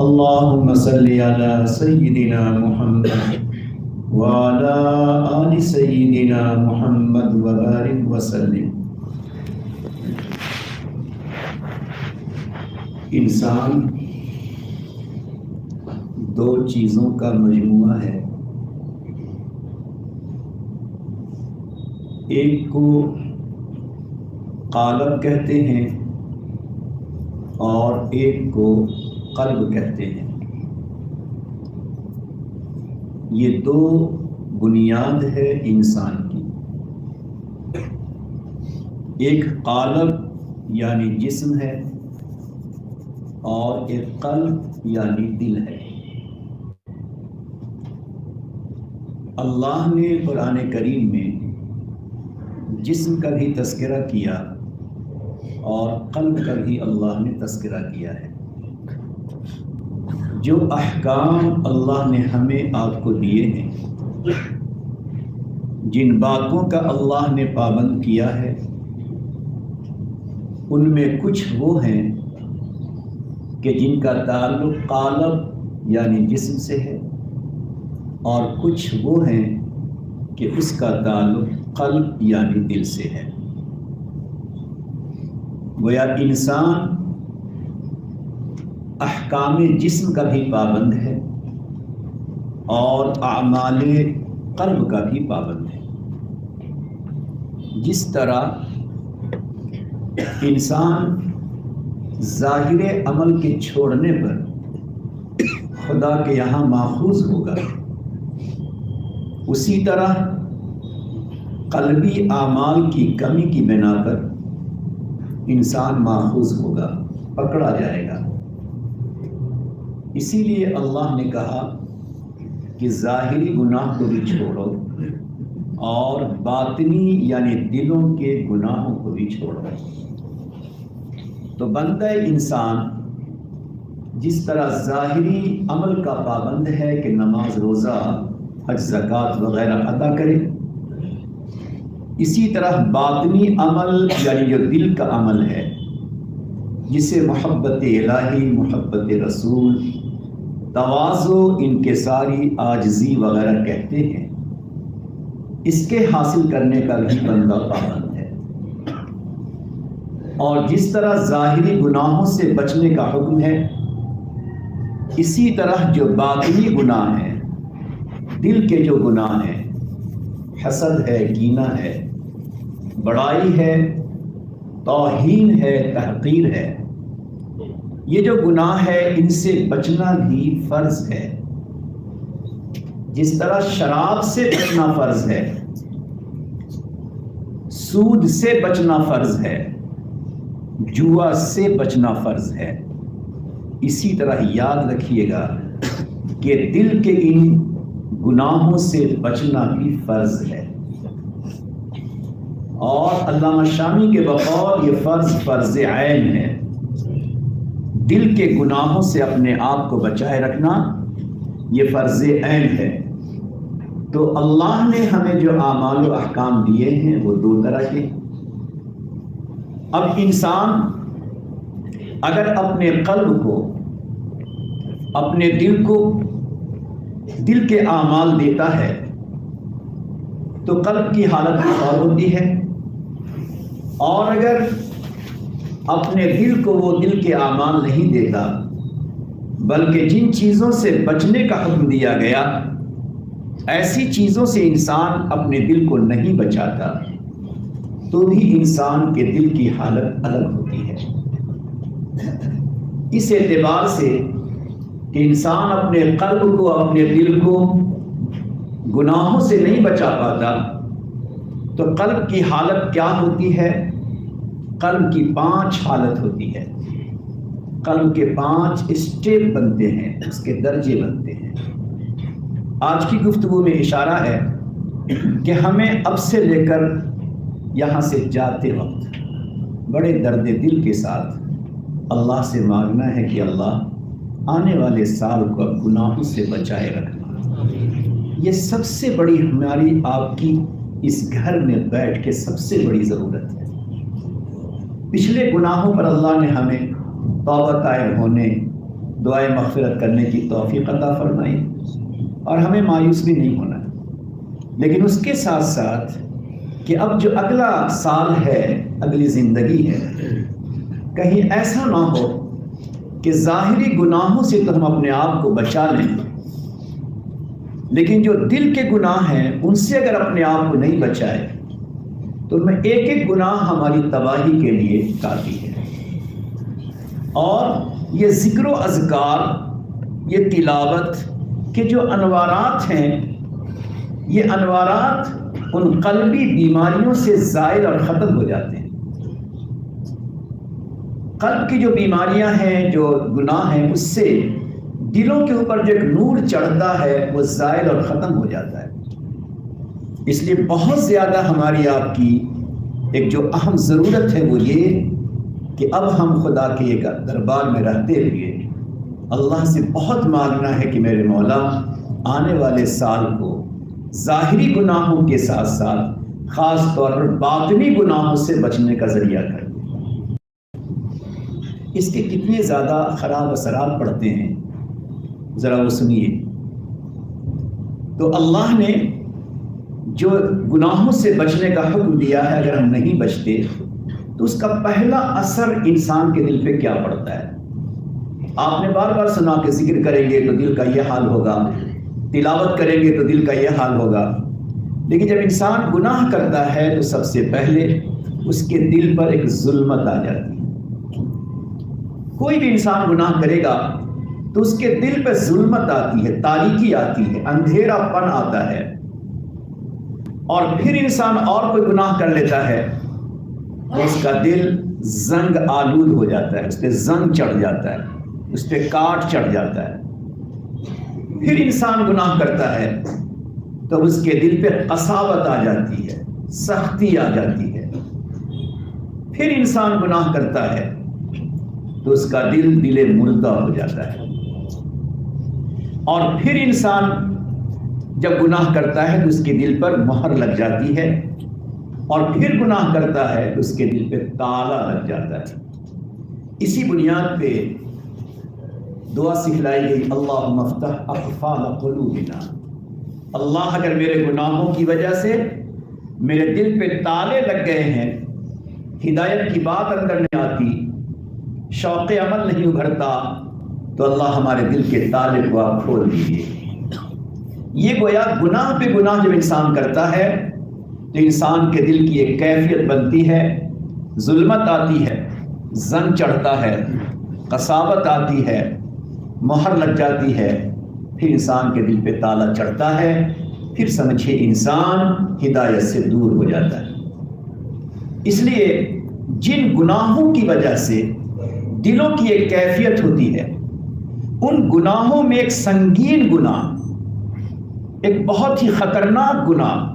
اللهم صل على سيدنا محمد وعلى آل سيدنا محمد وبارك وسلم۔ انسان دو چیزوں کا مجموعہ ہے، ایک کو قالب کہتے ہیں اور ایک کو قلب کہتے ہیں۔ یہ دو بنیاد ہے انسان کی، ایک قالب یعنی جسم ہے اور ایک قلب یعنی دل ہے۔ اللہ نے قرآن کریم میں جسم کا بھی تذکرہ کیا اور قلب کا بھی اللہ نے تذکرہ کیا ہے۔ جو احکام اللہ نے ہمیں آپ کو دیے ہیں، جن باتوں کا اللہ نے پابند کیا ہے، ان میں کچھ وہ ہیں کہ جن کا تعلق قالب یعنی جسم سے ہے، اور کچھ وہ ہیں کہ اس کا تعلق قلب یعنی دل سے ہے۔ گویا انسان احکام جسم کا بھی پابند ہے اور اعمال قلب کا بھی پابند ہے۔ جس طرح انسان ظاہر عمل کے چھوڑنے پر خدا کے یہاں ماخوذ ہوگا، اسی طرح قلبی اعمال کی کمی کی بنا پر انسان ماخوذ ہوگا، پکڑا جائے گا۔ اسی لیے اللہ نے کہا کہ ظاہری گناہ کو بھی چھوڑو اور باطنی یعنی دلوں کے گناہوں کو بھی چھوڑو۔ تو بندہ انسان جس طرح ظاہری عمل کا پابند ہے کہ نماز، روزہ، حج، زکوٰۃ وغیرہ ادا کرے، اسی طرح باطنی عمل یعنی جو دل کا عمل ہے، جسے محبت الہی، محبت رسول، تواضع، انکساری، عاجزی وغیرہ کہتے ہیں، اس کے حاصل کرنے کا بھی بندہ پابند ہے۔ اور جس طرح ظاہری گناہوں سے بچنے کا حکم ہے، اسی طرح جو باطنی گناہ ہیں، دل کے جو گناہ ہیں، حسد ہے، کینہ ہے، بڑائی ہے، توہین ہے، تحقیر ہے، یہ جو گناہ ہے ان سے بچنا بھی فرض ہے۔ جس طرح شراب سے بچنا فرض ہے، سود سے بچنا فرض ہے، جوا سے بچنا فرض ہے، اسی طرح یاد رکھیے گا کہ دل کے ان گناہوں سے بچنا بھی فرض ہے۔ اور علامہ شامی کے بقول یہ فرض عین ہے۔ دل کے گناہوں سے اپنے آپ کو بچائے رکھنا یہ فرض عین ہے۔ تو اللہ نے ہمیں جو اعمال و احکام دیے ہیں وہ دو طرح کے۔ اب انسان اگر اپنے قلب کو، اپنے دل کو دل کے اعمال دیتا ہے تو قلب کی حالت اور ہوتی ہے، اور اگر اپنے دل کو وہ دل کے اعمال نہیں دیتا بلکہ جن چیزوں سے بچنے کا حکم دیا گیا ایسی چیزوں سے انسان اپنے دل کو نہیں بچاتا تو بھی انسان کے دل کی حالت الگ ہوتی ہے۔ اس اعتبار سے کہ انسان اپنے قلب کو، اپنے دل کو گناہوں سے نہیں بچا پاتا تو قلب کی حالت کیا ہوتی ہے؟ قلب کی 5 حالت ہوتی ہے۔ قلب کے 5 اسٹیپ بنتے ہیں، اس کے درجے بنتے ہیں۔ آج کی گفتگو میں اشارہ ہے کہ ہمیں اب سے لے کر یہاں سے جاتے وقت بڑے درد دل کے ساتھ اللہ سے مانگنا ہے کہ اللہ آنے والے سال کو اب گناہوں سے بچائے رکھنا۔ یہ سب سے بڑی ہماری آپ کی اس گھر میں بیٹھ کے سب سے بڑی ضرورت ہے۔ پچھلے گناہوں پر اللہ نے ہمیں توبہ طائب ہونے، دعائے مغفرت کرنے کی توفیق عطا فرمائے اور ہمیں مایوس بھی نہیں ہونا. لیکن اس کے ساتھ ساتھ کہ اب جو اگلا سال ہے، اگلی زندگی ہے، کہیں ایسا نہ ہو کہ ظاہری گناہوں سے تو ہم اپنے آپ کو بچا لیں، لیکن جو دل کے گناہ ہیں ان سے اگر اپنے آپ کو نہیں بچائے تو میں ایک ایک گناہ ہماری تباہی کے لیے کافی ہے. اور یہ ذکر و اذکار، یہ تلاوت کے جو انوارات ہیں، یہ انوارات ان قلبی بیماریوں سے زائل اور ختم ہو جاتے ہیں. قلب کی جو بیماریاں ہیں، جو گناہ ہیں، اس سے دلوں کے اوپر جو ایک نور چڑھتا ہے وہ زائل اور ختم ہو جاتا ہے. اس لیے بہت زیادہ ہماری آپ کی ایک جو اہم ضرورت ہے وہ یہ کہ اب ہم خدا کے دربار میں رہتے ہوئے اللہ سے بہت مانگنا ہے کہ میرے مولا آنے والے سال کو ظاہری گناہوں کے ساتھ ساتھ خاص طور پر باطنی گناہوں سے بچنے کا ذریعہ کر دے. اس کے کتنے زیادہ خراب اثرات پڑتے ہیں ذرا وہ سنیے. تو اللہ نے جو گناہوں سے بچنے کا حکم دیا ہے، اگر ہم نہیں بچتے تو اس کا پہلا اثر انسان کے دل پہ کیا پڑتا ہے؟ آپ نے بار بار سنا کہ ذکر کریں گے تو دل کا یہ حال ہوگا، تلاوت کریں گے تو دل کا یہ حال ہوگا. لیکن جب انسان گناہ کرتا ہے تو سب سے پہلے اس کے دل پر ایک ظلمت آ جاتی ہے. کوئی بھی انسان گناہ کرے گا تو اس کے دل پہ ظلمت آتی ہے، تاریکی آتی ہے، اندھیرا پن آتا ہے. اور پھر انسان اور کوئی گناہ کر لیتا ہے تو اس کا دل زنگ آلود ہو جاتا ہے، اس پہ زنگ چڑھ جاتا ہے، اس پہ کاٹ چڑھ جاتا ہے. پھر انسان گناہ کرتا ہے تو اس کے دل پہ قساوت آ جاتی ہے، سختی آ جاتی ہے. پھر انسان گناہ کرتا ہے تو اس کا دل مردہ ہو جاتا ہے. اور پھر انسان جب گناہ کرتا ہے تو اس کے دل پر مہر لگ جاتی ہے، اور پھر گناہ کرتا ہے تو اس کے دل پہ تالا لگ جاتا ہے. اسی بنیاد پہ دعا سکھلائی گئی، اللہم افتح اقفال قلوبنا. اللہ اگر میرے گناہوں کی وجہ سے میرے دل پہ تالے لگ گئے ہیں، ہدایت کی بات اندر نہیں آتی، شوق عمل نہیں ابھرتا، تو اللہ ہمارے دل کے تالے کو آپ کھول دیجیے. یہ گویا گناہ پہ گناہ جب انسان کرتا ہے تو انسان کے دل کی ایک کیفیت بنتی ہے، ظلمت آتی ہے، زنگ چڑھتا ہے، قساوت آتی ہے، مہر لگ جاتی ہے. پھر انسان کے دل پہ تالا چڑھتا ہے، پھر سمجھے انسان ہدایت سے دور ہو جاتا ہے. اس لیے جن گناہوں کی وجہ سے دلوں کی ایک کیفیت ہوتی ہے، ان گناہوں میں ایک سنگین گناہ، ایک بہت ہی خطرناک گناہ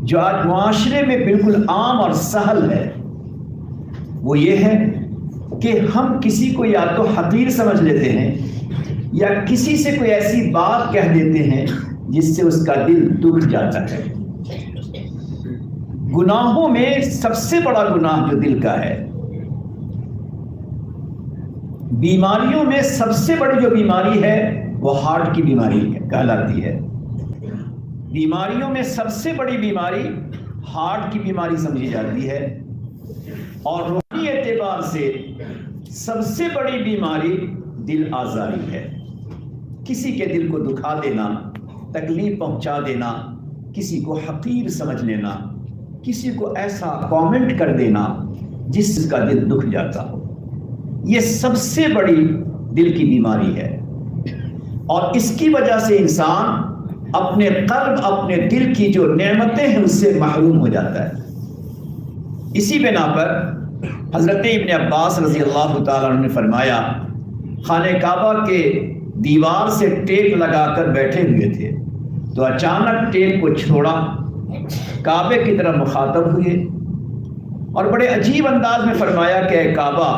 جو آج معاشرے میں بالکل عام اور سہل ہے، وہ یہ ہے کہ ہم کسی کو یا تو حقیر سمجھ لیتے ہیں یا کسی سے کوئی ایسی بات کہہ دیتے ہیں جس سے اس کا دل دکھ جاتا ہے. گناہوں میں سب سے بڑا گناہ جو دل کا ہے، بیماریوں میں سب سے بڑی جو بیماری ہے وہ ہارٹ کی بیماری کہلاتی ہے. بیماریوں میں سب سے بڑی بیماری ہارٹ کی بیماری سمجھی جاتی ہے، اور روحانی اعتبار سے سب سے بڑی بیماری دل آزاری ہے. کسی کے دل کو دکھا دینا، تکلیف پہنچا دینا، کسی کو حقیر سمجھ لینا، کسی کو ایسا کامنٹ کر دینا جس کا دل دکھ جاتا ہو، یہ سب سے بڑی دل کی بیماری ہے. اور اس کی وجہ سے انسان اپنے قلب، اپنے دل کی جو نعمتیں ہیں اس سے محروم ہو جاتا ہے. اسی بنا پر حضرت ابن عباس رضی اللہ تعالیٰ عنہ نے فرمایا، خانہ کعبہ کے دیوار سے ٹیپ لگا کر بیٹھے ہوئے تھے تو اچانک ٹیپ کو چھوڑا، کعبے کی طرف مخاطب ہوئے اور بڑے عجیب انداز میں فرمایا کہ اے کعبہ،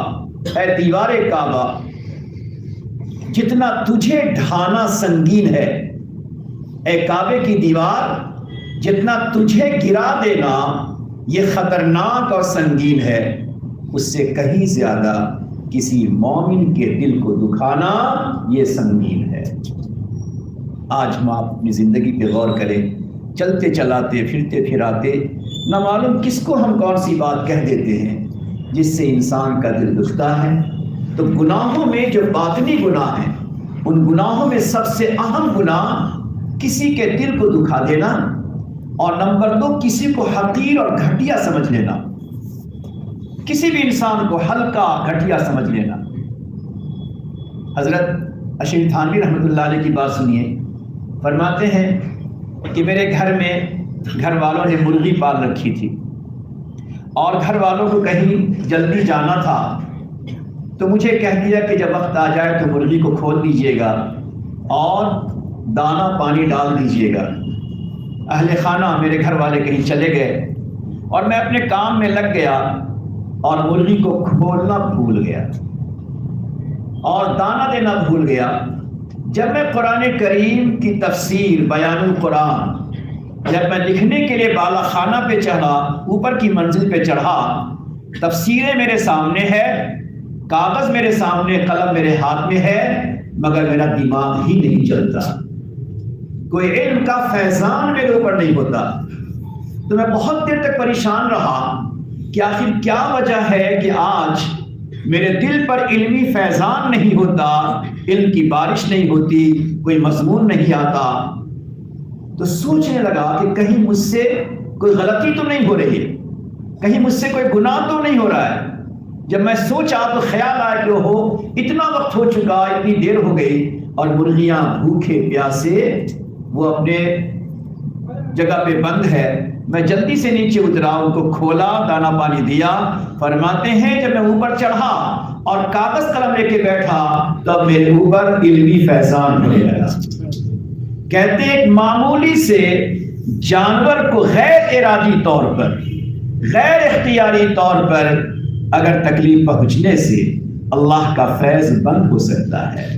اے دیوار کعبہ، جتنا تجھے ڈھانا سنگین ہے، اے کعبے کی دیوار، جتنا تجھے گرا دینا یہ خطرناک اور سنگین ہے، اس سے کہیں زیادہ کسی مومن کے دل کو دکھانا یہ سنگین ہے۔ آج ہم آپ اپنی زندگی پہ غور کریں، چلتے چلاتے پھرتے پھراتے نہ معلوم کس کو ہم کون سی بات کہہ دیتے ہیں جس سے انسان کا دل دکھتا ہے۔ تو گناہوں میں جو باطنی گناہ ہیں، ان گناہوں میں سب سے اہم گناہ کسی کے دل کو دکھا دینا، اور نمبر 2 کسی کو حقیر اور گھٹیا سمجھ لینا، کسی بھی انسان کو ہلکا گھٹیا سمجھ لینا۔ حضرت اشعری تھانوی رحمۃ اللہ علیہ کی بات سنیے، فرماتے ہیں کہ میرے گھر میں گھر والوں نے مرغی پال رکھی تھی، اور گھر والوں کو کہیں جلدی جانا تھا تو مجھے کہہ دیا کہ جب وقت آ جائے تو مرغی کو کھول دیجیے گا اور دانہ پانی ڈال دیجیے گا۔ اہل خانہ میرے گھر والے کہیں چلے گئے اور میں اپنے کام میں لگ گیا اور مرغی کو کھولنا بھول گیا اور دانہ دینا بھول گیا۔ جب میں قرآن کریم کی تفسیر بیان القرآن جب میں لکھنے کے لیے بالا خانہ پہ چڑھا، اوپر کی منزل پہ چڑھا، تفسیریں میرے سامنے ہے، کاغذ میرے سامنے، قلم میرے ہاتھ میں ہے، مگر میرا دماغ ہی نہیں چلتا، کوئی علم کا فیضان میرے اوپر نہیں ہوتا۔ تو میں بہت دیر تک پریشان رہا کہ آخر کیا وجہ ہے کہ آج میرے دل پر علمی فیضان نہیں ہوتا، علم کی بارش نہیں ہوتی، کوئی مضمون نہیں آتا۔ تو سوچنے لگا کہ کہیں مجھ سے کوئی غلطی تو نہیں ہو رہی ہے، کہیں مجھ سے کوئی گناہ تو نہیں ہو رہا ہے۔ جب میں سوچا تو خیال آیا کہ ہو اتنا وقت ہو چکا، اتنی دیر ہو گئی، اور مرغیاں بھوکے پیاسے وہ اپنے جگہ پہ بند ہے۔ میں جلدی سے نیچے اترا، ان کو کھولا، دانہ پانی دیا۔ فرماتے ہیں جب میں اوپر چڑھا اور کاغذ قلم لے کے بیٹھا تب میرے اوپر علمی فیضان ہونے لگا۔ کہتے ہیں ایک معمولی سے جانور کو غیر ارادی طور پر، غیر اختیاری طور پر اگر تکلیف پہنچنے سے اللہ کا فیض بند ہو سکتا ہے،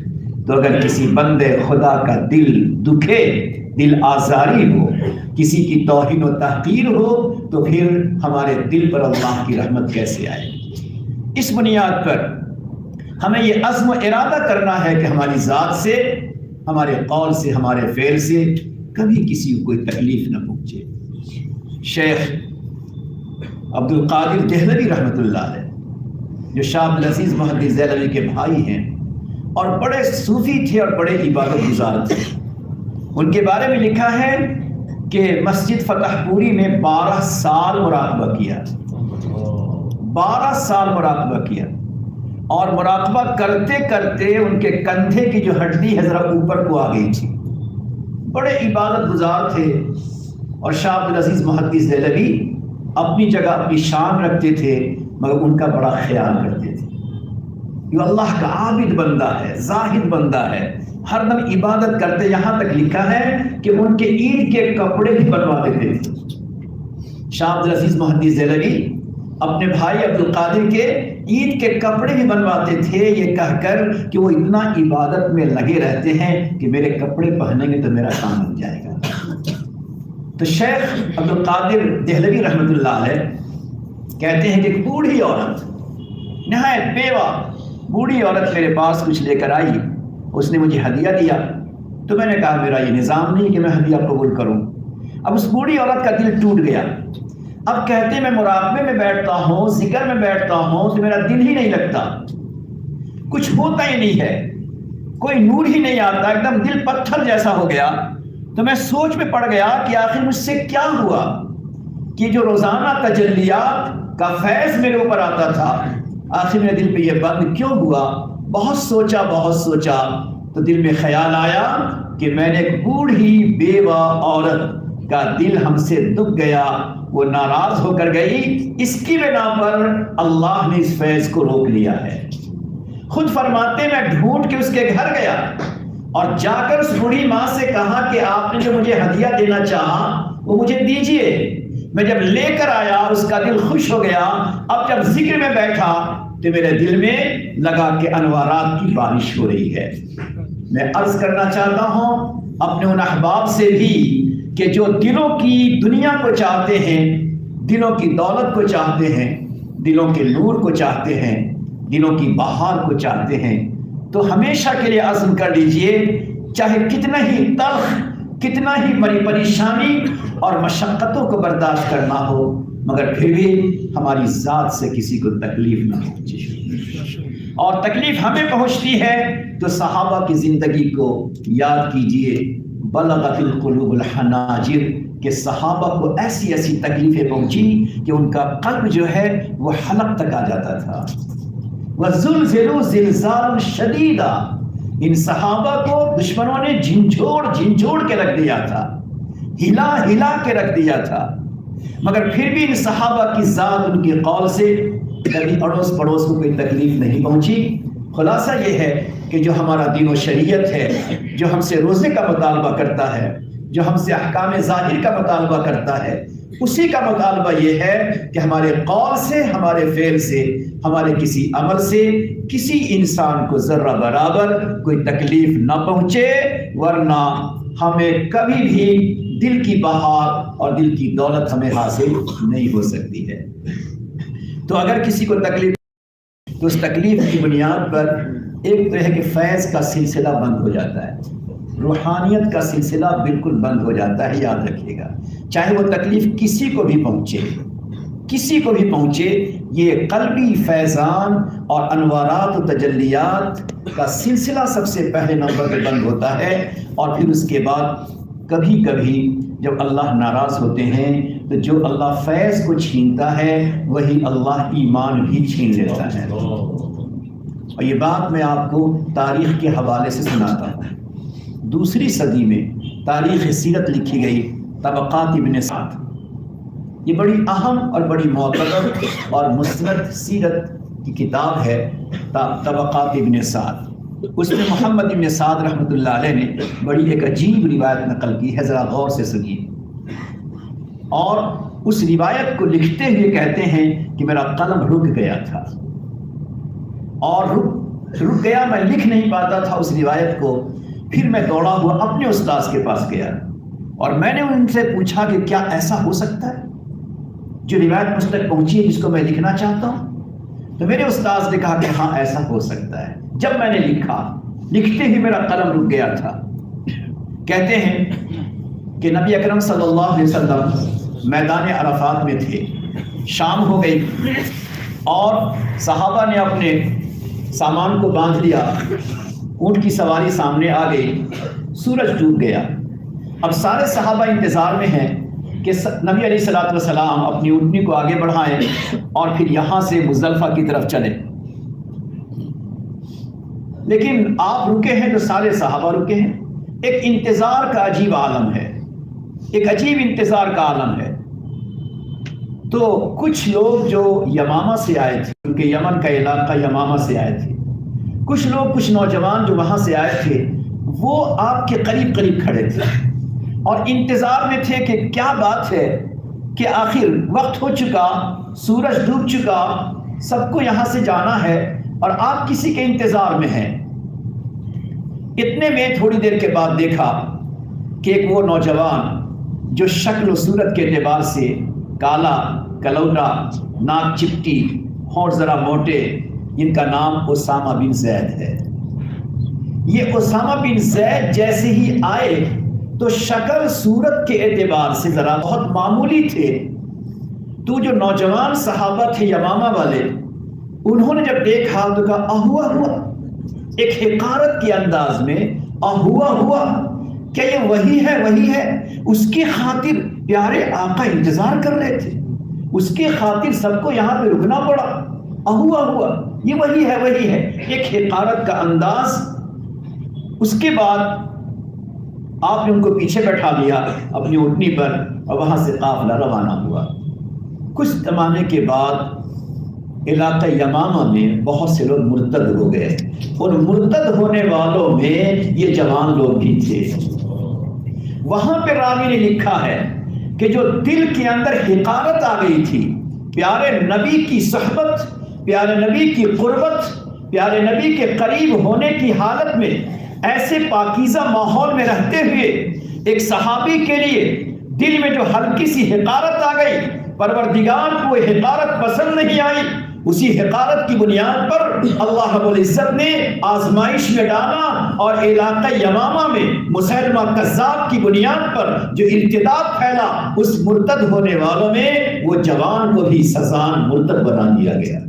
تو اگر کسی بندے خدا کا دل دکھے، دل آزاری ہو، کسی کی توہین و تحقیر ہو، تو پھر ہمارے دل پر اللہ کی رحمت کیسے آئے؟ اس بنیاد پر ہمیں یہ عزم و ارادہ کرنا ہے کہ ہماری ذات سے، ہمارے قول سے، ہمارے فعل سے کبھی کسی کو کوئی تکلیف نہ پہنچے۔ شیخ عبد القادر دہلوی رحمۃ اللہ علیہ، جو شاہ عبدالعزیز محدث دہلوی کے بھائی ہیں اور بڑے صوفی تھے اور بڑے عبادت گزار تھے، ان کے بارے میں لکھا ہے کہ مسجد فتح پوری میں 12 سال مراقبہ کیا، 12 سال مراقبہ کیا، اور مراقبہ کرتے کرتے ان کے کندھے کی جو ہڈی ہے ذرا اوپر کو آ گئی تھی۔ بڑے عبادت گزار تھے، اور شاہ عبدالعزیز محدث دہلوی اپنی جگہ اپنی شان رکھتے تھے، مگر ان کا بڑا خیال کرتے تھے۔ یہ اللہ کا عابد بندہ ہے، زاہد بندہ ہے، ہر دم عبادت کرتے، یہاں تک لکھا ہے کہ ان کے عید کے کپڑے بھی بنوا دیتے تھے۔ شاہ عبدالعزیز محدث دہلوی اپنے بھائی عبد القادر کے عید کے کپڑے بھی بنواتے تھے، یہ کہہ کر کہ وہ اتنا عبادت میں لگے رہتے ہیں کہ میرے کپڑے پہنیں گے تو میرا کام بن جائے گا۔ تو شیخ عبد القادر دہلوی رحمۃ اللہ علیہ کہتے ہیں کہ ایک بوڑھی عورت، نہایت بیوہ بوڑھی عورت میرے پاس کچھ لے کر آئی، اس نے مجھے ہدیہ دیا، تو میں نے کہا میرا یہ نظام نہیں کہ میں ہدیہ قبول کروں۔ اب اس بوڑھی عورت کا دل ٹوٹ گیا۔ اب کہتے ہیں میں مراقبے میں بیٹھتا ہوں، ذکر میں بیٹھتا ہوں تو میرا دل ہی نہیں لگتا، کچھ ہوتا ہی نہیں ہے، کوئی نور ہی نہیں آتا، ایک دم دل پتھر جیسا ہو گیا۔ تو میں سوچ میں پڑ گیا کہ آخر مجھ سے کیا ہوا کہ جو روزانہ تجلیات کا فیض میرے اوپر آتا تھا، آخر میرے دل پہ یہ بند کیوں ہوا؟ بہت سوچا تو دل میں خیال آیا کہ میں نے ایک بوڑھی بیوہ عورت کا دل ہم سے دکھ گیا، وہ ناراض ہو کر گئی، اس کی بنا پر اللہ نے اس فیض کو روک لیا ہے۔ خود فرماتے میں ڈھونڈ کے اس کے گھر گیا اور جا کر اس بوڑھی ماں سے کہا کہ آپ نے جو مجھے ہدیہ دینا چاہا وہ مجھے دیجئے۔ میں جب لے کر آیا اس کا دل خوش ہو گیا۔ اب جب ذکر میں بیٹھا تو میرے دل میں لگا کہ انوارات کی بارش ہو رہی ہے۔ میں عرض کرنا چاہتا ہوں اپنے ان احباب سے بھی کہ جو دلوں کی دنیا کو چاہتے ہیں، دلوں کی دولت کو چاہتے ہیں، دلوں کے نور کو چاہتے ہیں، دلوں کی بہار کو چاہتے ہیں تو ہمیشہ کے لیے عزم کر لیجئے، چاہے کتنا ہی تلخ، کتنا ہی بڑی پریشانی اور مشقتوں کو برداشت کرنا ہو، مگر پھر بھی ہماری ذات سے کسی کو تکلیف نہ پہنچے۔ اور تکلیف ہمیں پہنچتی ہے تو صحابہ کی زندگی کو یاد کیجئے، بلغت القلوب الحناجر، کہ صحابہ کو ایسی ایسی تکلیفیں پہنچی کہ ان کا قلب جو ہے وہ حلق تک آ جاتا تھا۔ وَزُلْزِلُوا زِلْزَالًا شَدِيدًا، ان صحابہ کو دشمنوں نے جھنجھوڑ کے رکھ دیا تھا، ہلا کے رکھ دیا تھا، مگر پھر بھی ان صحابہ کی ذات ان کے قول سے کبھی اڑوس پڑوس کو کوئی تکلیف نہیں پہنچی۔ خلاصہ یہ ہے کہ جو ہمارا دین و شریعت ہے، جو ہم سے روزے کا مطالبہ کرتا ہے، جو ہم سے احکام ظاہر کا مطالبہ کرتا ہے، اسی کا مطالبہ یہ ہے کہ ہمارے قول سے، ہمارے فعل سے، ہمارے کسی عمل سے کسی انسان کو ذرہ برابر کوئی تکلیف نہ پہنچے، ورنہ ہمیں کبھی بھی دل کی بہار اور دل کی دولت ہمیں حاصل نہیں ہو سکتی ہے۔ تو اگر کسی کو تکلیف، تو اس تکلیف کی بنیاد پر ایک تو ہے کہ فیض کا سلسلہ بند ہو جاتا ہے، روحانیت کا سلسلہ بالکل بند ہو جاتا ہے، یاد رکھیے گا، چاہے وہ تکلیف کسی کو بھی پہنچے، کسی کو بھی پہنچے، یہ قلبی فیضان اور انوارات و تجلیات کا سلسلہ سب سے پہلے نمبر پہ بند ہوتا ہے، اور پھر اس کے بعد کبھی کبھی جب اللہ ناراض ہوتے ہیں تو جو اللہ فیض کو چھینتا ہے وہی اللہ ایمان بھی چھین لیتا ہے۔ اور یہ بات میں آپ کو تاریخ کے حوالے سے سناتا ہوں۔ دوسری صدی میں تاریخ سیرت لکھی گئی، طبقات ابن سعد، یہ بڑی اہم اور بڑی معتبر اور مستند سیرت کی کتاب ہے طبقات ابن سعد۔ اس میں محمد ابن سعد رحمۃ اللہ علیہ نے بڑی ایک عجیب روایت نقل کی ہے، ذرا غور سے سنیے۔ اور اس روایت کو لکھتے ہوئے کہتے ہیں کہ میرا قلم رک گیا تھا، اور رک گیا، میں لکھ نہیں پاتا تھا اس روایت کو۔ پھر میں دوڑا ہوا اپنے استاذ کے پاس گیا اور میں نے ان سے پوچھا کہ کیا ایسا ہو سکتا ہے جو روایت مجھ تک پہنچی ہے جس کو میں لکھنا چاہتا ہوں؟ تو میرے استاذ نے کہا کہ ہاں ایسا ہو سکتا ہے۔ جب میں نے لکھا، لکھتے ہی میرا قلم رک گیا تھا۔ کہتے ہیں کہ نبی اکرم صلی اللہ علیہ وسلم میدان عرفات میں تھے، شام ہو گئی اور صحابہ نے اپنے سامان کو باندھ لیا، اونٹ کی سواری سامنے آ گئی، سورج ڈوب گیا۔ اب سارے صحابہ انتظار میں ہیں کہ نبی علیہ الصلوۃ والسلام اپنی اونٹنی کو آگے بڑھائیں اور پھر یہاں سے مزدلفہ کی طرف چلیں، لیکن آپ رکے ہیں تو سارے صحابہ رکے ہیں۔ ایک انتظار کا عجیب عالم ہے، ایک عجیب انتظار کا عالم ہے۔ تو کچھ لوگ جو یمامہ سے آئے تھے، کیونکہ یمن کا علاقہ یمامہ سے آئے تھے، کچھ لوگ، کچھ نوجوان جو وہاں سے آئے تھے، وہ آپ کے قریب قریب کھڑے تھے اور انتظار میں تھے کہ کیا بات ہے کہ آخر وقت ہو چکا، سورج ڈوب چکا، سب کو یہاں سے جانا ہے اور آپ کسی کے انتظار میں ہیں۔ اتنے میں تھوڑی دیر کے بعد دیکھا کہ ایک وہ نوجوان جو شکل و صورت کے اعتبار سے کالا کلوٹا، ناک چپٹی، ہونٹ ذرا موٹے، جن کا نام اسامہ بن زید ہے، یہ اسامہ بن زید جیسے ہی آئے تو شکل صورت کے اعتبار سے ذرا بہت معمولی تھے۔ تو جو نوجوان صحابہ تھے یمامہ والے، انہوں نے جب دیکھا تو کہا ہوا ہوا، ایک حقارت کے انداز میں ہوا، کیا یہ وہی ہے؟ وہی ہے؟ اس کی خاطر پیارے آقا انتظار کر رہے تھے، اس کے خاطر سب کو یہاں پہ رکنا پڑا، ہوا، یہ وہی ہے، وہی ہے، ایک حقارت کا انداز۔ اس کے بعد آپ نے ان کو پیچھے بیٹھا لیا اپنی اونٹنی پر اور وہاں سے قافلہ روانہ ہوا۔ کچھ زمانے کے بعد علاقہ یمامہ میں بہت سے لوگ مرتد ہو گئے، اور مرتد ہونے والوں میں یہ جوان لوگ بھی تھے۔ وہاں پہ راوی نے لکھا ہے کہ جو دل کے اندر حقارت آ گئی تھی پیارے نبی کی صحبت، پیارے نبی کی قربت، پیارے نبی کے قریب ہونے کی حالت میں، ایسے پاکیزہ ماحول میں رہتے ہوئے ایک صحابی کے لیے دل میں جو ہلکی سی حقارت آ گئی، پروردگار کو حقارت پسند نہیں آئی، اسی حقارت کی بنیاد پر اللہ رب العزت نے آزمائش میں ڈالا، اور علاقہ یمامہ میں مسیلمہ کذاب کی بنیاد پر جو ارتداد پھیلا، اس مرتد ہونے والوں میں وہ جوان کو بھی سزان مرتد بنا دیا گیا۔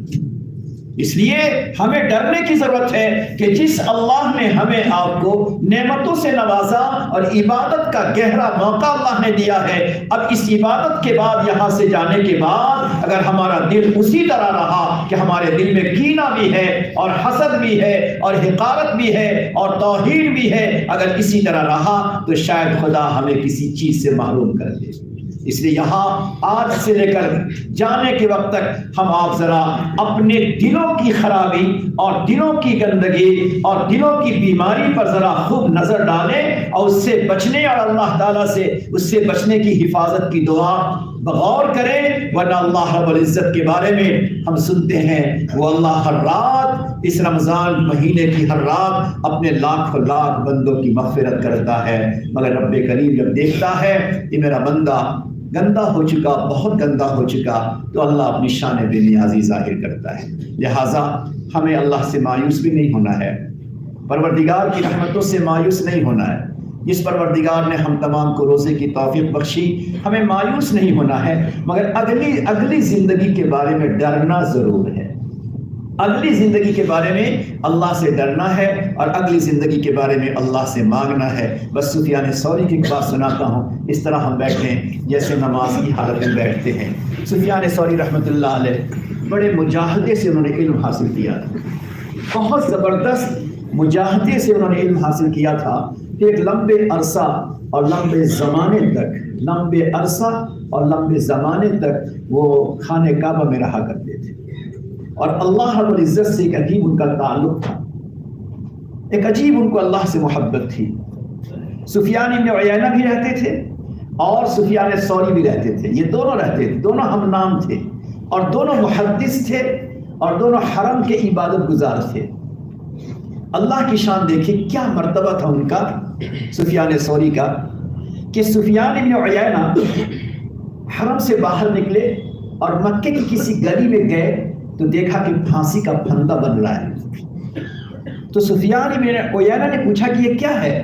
اس لیے ہمیں ڈرنے کی ضرورت ہے کہ جس اللہ نے ہمیں آپ کو نعمتوں سے نوازا اور عبادت کا گہرا موقع اللہ نے دیا ہے، اب اس عبادت کے بعد یہاں سے جانے کے بعد اگر ہمارا دل اسی طرح رہا کہ ہمارے دل میں کینہ بھی ہے اور حسد بھی ہے اور حقارت بھی ہے اور توہین بھی ہے، اگر اسی طرح رہا تو شاید خدا ہمیں کسی چیز سے محروم کر دے۔ اس لیے یہاں آج سے لے کر جانے کے وقت تک ہم آپ ذرا اپنے دلوں کی خرابی اور دلوں کی گندگی اور دلوں کی بیماری پر ذرا خوب نظر ڈالیں اور اس سے بچنے اور اللہ تعالیٰ سے اس سے بچنے کی حفاظت کی دعا بغور کریں، ورنہ اللہ رب العزت کے بارے میں ہم سنتے ہیں وہ اللہ ہر رات اس رمضان مہینے کی ہر رات اپنے لاکھوں لاکھ بندوں کی مغفرت کرتا ہے، مگر رب کریم جب دیکھتا ہے کہ میرا بندہ گندا ہو چکا، بہت گندا ہو چکا، تو اللہ اپنی شان بے نیازی ظاہر کرتا ہے۔ لہٰذا ہمیں اللہ سے مایوس بھی نہیں ہونا ہے، پروردگار کی رحمتوں سے مایوس نہیں ہونا ہے۔ جس پروردگار نے ہم تمام کو روزے کی توفیق بخشی، ہمیں مایوس نہیں ہونا ہے، مگر اگلی زندگی کے بارے میں ڈرنا ضرور ہے۔ اگلی زندگی کے بارے میں اللہ سے ڈرنا ہے اور اگلی زندگی کے بارے میں اللہ سے مانگنا ہے۔ بس سفیان ثوری کی بات سناتا ہوں، اس طرح ہم بیٹھیں جیسے نماز کی حالت میں بیٹھتے ہیں۔ سفیان ثوری رحمۃ اللہ علیہ بڑے مجاہدے سے انہوں نے علم حاصل کیا تھا، بہت زبردست مجاہدے سے انہوں نے علم حاصل کیا تھا کہ ایک لمبے عرصہ اور لمبے زمانے تک وہ خانہ کعبہ میں رہا کرتے تھے، اور اللہ رب العزت سے ایک عجیب ان کا تعلق تھا، ایک عجیب ان کو اللہ سے محبت تھی۔ سفیان بن عیینہ بھی رہتے تھے اور سفیان ثوری بھی رہتے تھے، یہ دونوں رہتے تھے، دونوں ہم نام تھے اور دونوں محدث تھے اور دونوں حرم کے عبادت گزار تھے۔ اللہ کی شان دیکھیں کیا مرتبہ تھا ان کا، سفیان ثوری کا، کہ سفیان بن عیینہ حرم سے باہر نکلے اور مکے کی کسی گلی میں گئے تو دیکھا کہ پھانسی کا پھندا بن رہا ہے۔ تو سفیان بن عیینہ نے پوچھا کہ یہ کیا ہے؟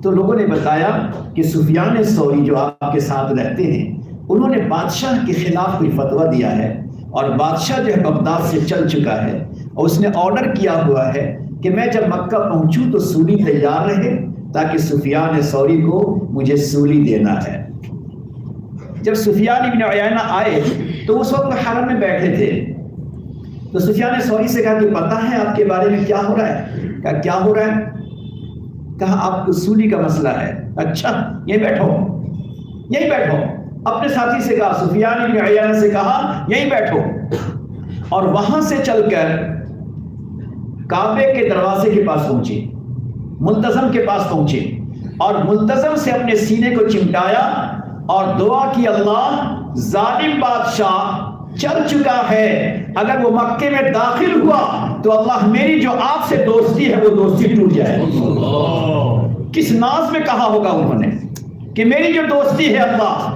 تو لوگوں نے بتایا کہ سفیان ثوری جو آپ کے ساتھ رہتے ہیں، انہوں نے بادشاہ کے خلاف کوئی فتویٰ دیا ہے، اور بادشاہ جو ہے بغداد سے چل چکا ہے، اور اس نے آرڈر کیا ہوا ہے کہ میں جب مکہ پہنچوں تو سولی تیار رہے، تاکہ سفیان ثوری کو مجھے سولی دینا ہے۔ جب سفیان بن عیینہ آئے تو اس وقت حرم میں بیٹھے تھے، تو سفیان ثوری سے کہا کہ پتہ ہے آپ کے بارے میں کیا ہو رہا ہے؟ کہا کیا ہو رہا ہے؟ کہا آپ کو سولی کا مسئلہ ہے۔ اچھا یہیں بیٹھو۔ اپنے ساتھی سے کہا، سفیان بن عیینہ سے کہا یہیں بیٹھو، اور وہاں سے چل کر کعبے کے دروازے کے پاس پہنچے، ملتزم کے پاس پہنچے، اور ملتزم سے اپنے سینے کو چمٹایا اور دعا کی، اللہ ظالم بادشاہ چل چکا ہے، اگر وہ مکے میں داخل ہوا تو اللہ میری جو آپ سے دوستی ہے وہ دوستی ٹوٹ جائے۔ کس ناز میں کہا ہوگا انہوں نے کہ میری جو دوستی ہے اللہ،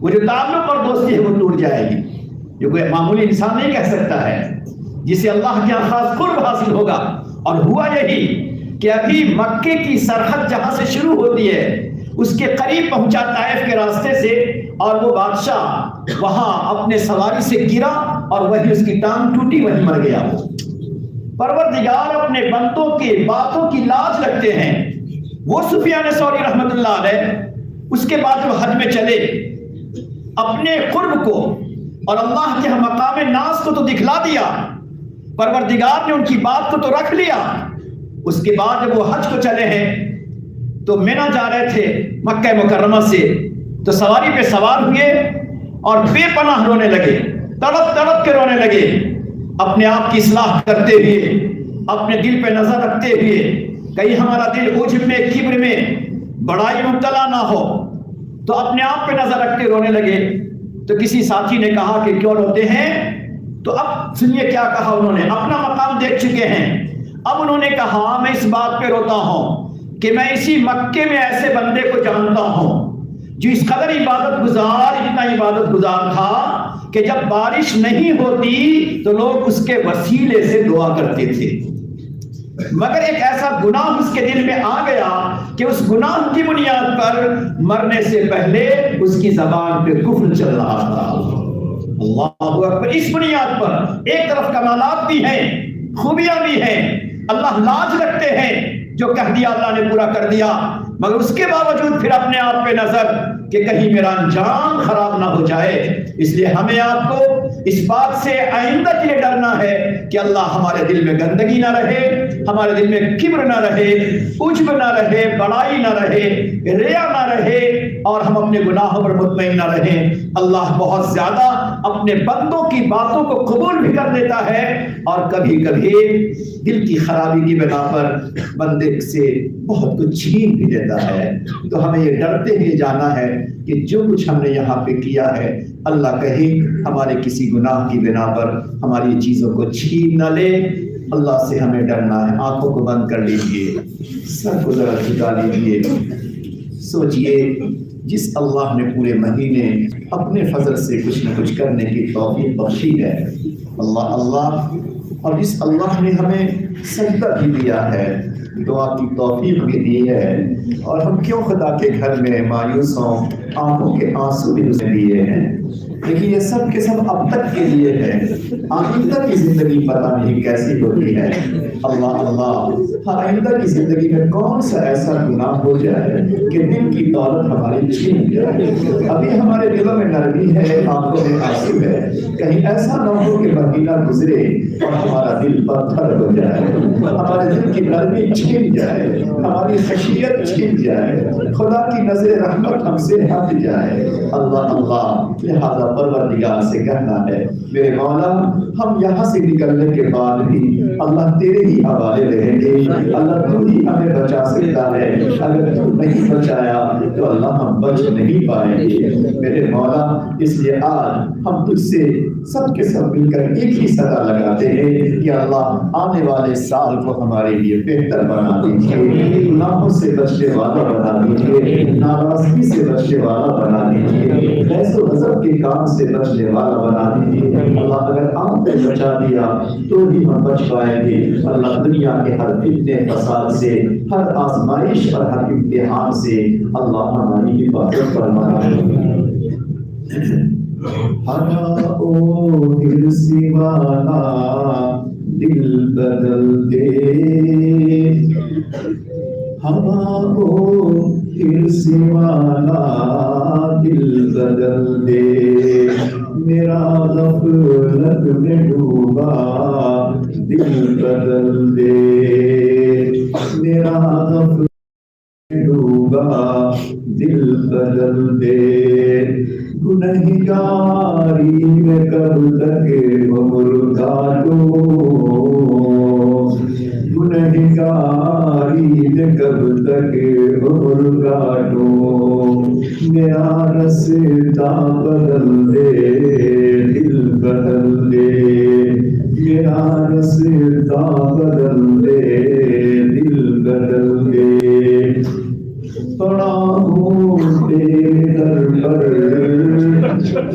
وہ جو تعلق اور دوستی ہے وہ ٹوٹ جائے گی۔ جو کوئی معمولی انسان نہیں کہہ سکتا ہے، جسے اللہ کے خاص قرب حاصل ہوگا۔ اور ہوا یہی کہ ابھی مکے کی سرحد جہاں سے شروع ہوتی ہے اس کے قریب پہنچا طائف کے راستے سے، اور وہ بادشاہ وہاں اپنے سواری سے گرا اور وہی اس کی ٹانگ ٹوٹی، وہی مر گیا۔ پروردگار اپنے بندوں کے باتوں کی لاج رکھتے ہیں۔ وہ سفیان ثوری رحمۃ اللہ علیہ اس کے بعد وہ حج میں چلے، اپنے قرب کو اور اللہ کے مقام ناز کو تو دکھلا دیا، پروردگار نے ان کی بات کو تو رکھ لیا۔ اس کے بعد جب وہ حج کو چلے ہیں تو مینا جا رہے تھے مکہ مکرمہ سے، تو سواری پہ سوار ہوئے اور بے پناہ رونے لگے، تڑپ تڑپ کے رونے لگے، اپنے آپ کی اصلاح کرتے ہوئے، اپنے دل پہ نظر رکھتے ہوئے، کہیں ہمارا دل عجب میں کبر میں بڑائی مبتلا نہ ہو، تو اپنے آپ پہ نظر رکھتے رونے لگے۔ تو کسی ساتھی نے کہا کہ کیوں روتے ہیں؟ تو اب سنیے کیا کہا انہوں نے، اپنا مقام دیکھ چکے ہیں، اب انہوں نے کہا میں اس بات پہ روتا ہوں کہ میں اسی مکے میں ایسے بندے کو جانتا ہوں جو اس قدر اتنا عبادت گزار تھا کہ جب بارش نہیں ہوتی تو لوگ اس کے وسیلے سے دعا کرتے تھے، مگر ایک ایسا گناہ اس کے دل میں آ گیا کہ اس گناہ کی بنیاد پر مرنے سے پہلے اس کی زبان پہ کفر چل رہا تھا۔ اللہ اکبر۔ اس بنیاد پر ایک طرف کمالات بھی ہیں، خوبیاں بھی ہیں، اللہ لاج رکھتے ہیں، جو کہہ دیا اللہ نے پورا کر دیا، مگر اس کے باوجود پھر اپنے آپ پہ نظر کہ کہیں میرا انجام خراب نہ ہو جائے۔ اس لیے ہمیں آپ کو اس بات سے آئندہ کے لیے ڈرنا ہے کہ اللہ ہمارے دل میں گندگی نہ رہے، ہمارے دل میں کبر نہ رہے، عجب نہ رہے، بڑائی نہ رہے، ریا نہ رہے، اور ہم اپنے گناہوں پر مطمئن نہ رہیں۔ اللہ بہت زیادہ اپنے بندوں کی باتوں کو قبول بھی کر لیتا ہے، اور کبھی کبھی دل کی خرابی کی بنا پر بندے سے بہت کچھ چھین بھی دیتا ہے۔ تو ہمیں یہ ڈرتے ہوئے جانا ہے کہ جو کچھ ہم نے یہاں پہ کیا ہے، اللہ کہیں ہمارے کسی گناہ کی بنا پر ہماری چیزوں کو چھین نہ لے۔ اللہ سے ہمیں ڈرنا ہے۔ آنکھوں کو بند کر لیجئے، سر کو ذرا جھکا لیجئے، سوچئے جس اللہ نے پورے مہینے اپنے فضل سے کچھ نہ کچھ کرنے کی توفیق بخشی ہے، اللہ، اور جس اللہ نے ہمیں سجدہ بھی دیا ہے، دعا کی توفیق بھی دی ہے، اور ہم کیوں خدا کے گھر میں مایوس ہوں، آنکھوں کے آنسو بھی اسے دیے ہیں، لیکن یہ سب کے سب اب تک کے لیے ہے، آئندہ کی زندگی پتہ نہیں کیسی ہوتی ہے۔ اللہ، آئندہ کی زندگی میں کون سا ایسا گناہ ہو جائے کہ دل کی دولت ہماری چھین جائے۔ ابھی ہمارے دلوں میں نرمی ہے، آنکھوں میں آنسو ہے، کہیں ایسا نہ ہو کہ مہینہ گزرے اور ہمارا دل پتھر ہو جائے، ہمارے دل کی نرمی چھین جائے، ہماری خشیت چھین جائے، خدا کی نظر رحمت ہم سے ہٹ جائے۔ اللہ، لہذا پروردگار سے کہنا ہے، میرے مولا ہم یہاں سے نکلنے کے بعد بھی اللہ تیرے ہی حوالے رہیں گے، اللہ تو ہی ہمیں بچا سکتا ہے، اگر تو نہیں بچایا تو اللہ ہم بچ نہیں پائیں گے۔ میرے مولا اس لیے آج ہم تجھ سے سب کے سب مل کر ایک ہی صدا لگاتے ہیں کہ اللہ آنے والے سال کو ہمارے لیے بہتر بنا دیجیے، گناہوں سے بچنے والا بنا دیجیے، ناراضگی سے بچنے والا بنا دیجیے، بحث و غضب کے کام سے بچنے والا بنا دیجیے۔ اللہ اگر آپ نے بچا دیا تو ہی ہم بچ پائیں گے۔ اللہ دنیا کے ہر فتنے فساد سے، ہر آزمائش اور ہر امتحان سے اللہ ہماری حفاظت فرمائے۔ ہرا او ہرسی والا دل بدل دے، ہوا او ہرسی والا دل بدل دے، میرا غفلت میں ڈوبا دل بدل دے، میرا غفلت میں ڈوبا دل بدل دے، گنہگاری میں کب تک عمر کاٹوں، گنہگاری میں کب تک عمر کاٹوں، میرا رستہ بدل دے دل بدل دے، میرا رستہ بدل دے دل بدل دے، پڑا ہوں تیرے در پر،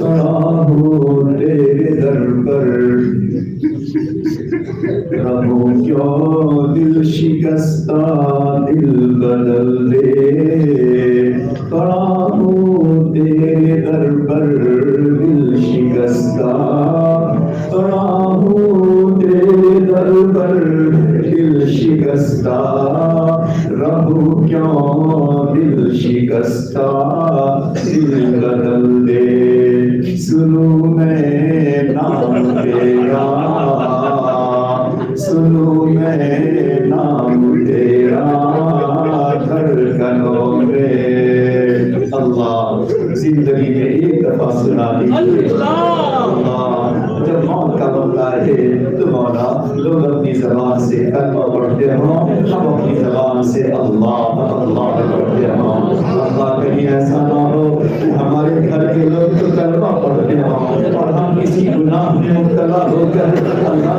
پڑا ہوں تیرے در پر، رہو کیوں دل شکستہ دل بدل دے، پڑا ہوں تیرے در پر دل شکستہ، پڑا ہوں تیرے در پر دل شکستہ، رہو کیوں دل شکستہ دل بدل دے، سنوں میں نام تیرا، سنوں میں نام تیرا دھڑکنوں میں۔ اللہ زندگی میں ایک دفعہ سنا دیجیے، جب موت کا وقت آئے تو مولا لوگ اپنی زبان سے کلمہ پڑھتے ہوں، ہم اپنی زبان سے اللہ اللہ پڑھتے ہوں۔ اللہ کہیں ایسا نہ ہو کہ ہمارے گھر کے لوگ تو کلمہ پڑھتے ہوں اور ہم کسی گناہ میں مبتلا ہو کر اللہ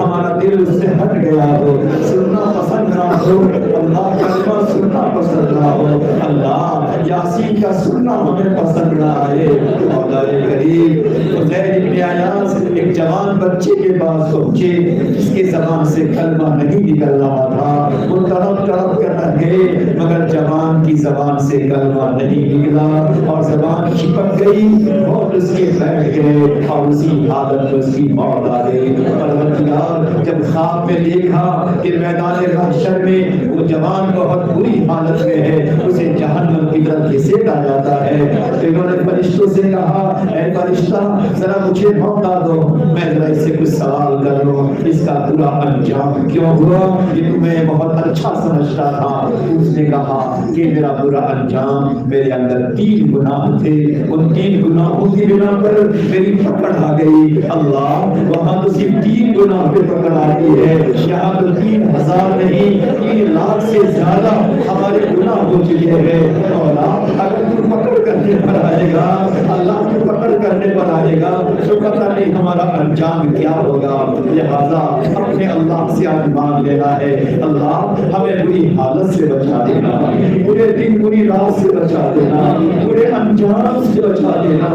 ہمارا دل اس سے ہٹ گیا ہو، سننا پسند نہ ہو، اللہ کلمہ سننا پسند نہ ہو۔ اللہ یاسین کا سننا ہمیں پسند نہ آئے. مولا کریم حذیر ابن ایاس ایک جوان بچے کے پاس پہنچے جس کے زبان سے کلمہ نہیں نکل رہا تھا. وہ تڑپ تڑپ کر رہے مگر جوان کی زبان سے کلمہ نہیں نکلا اور زبان چپک گئی اور اس کے بیٹھ گئے اور اسی حالت میں اس کی موت آ گئی. پروردگار جب خواب میں دیکھا کہ میدان محشر میں وہ جوان بہت بری حالت میں ہے, اسے جہنم کی طرف گھسیٹا جاتا ہے, تو انہوں نے فرشتوں سے کہا اے فرشتہ ذرا مجھے موقع دو, میں ذرا اس سے کچھ سوال کر لوں, اس کا برا انجام کیوں ہوا؟ یہ تمہیں بہت اچھا سمجھتا تھا. اس نے کہا کہ میرا برا انجام, میرے اندر 3 گناہ تھے, ان 3 گناہوں کی بنا پر میری پکڑ آ گئی. اللہ وہاں تو صرف 3 گناہ پہ پکڑ آتی ہے, یہاں تو 3000 نہیں 3 لاکھ سے زیادہ ہمارے گناہ ہو چکے ہیں. مولا اگر تو پکڑ کرنے پر آئے گا, اللہ کی پکڑ کرنے پر آئے گا تو پتہ نہیں ہمارا انجام کیا ہوگا. لہذا اپنے اللہ سے آج مانگ لینا ہے, اللہ ہمیں بری حالت سے بچا دینا, برے دن بری رات سے بچا دینا, برے انجام سے بچا دینا,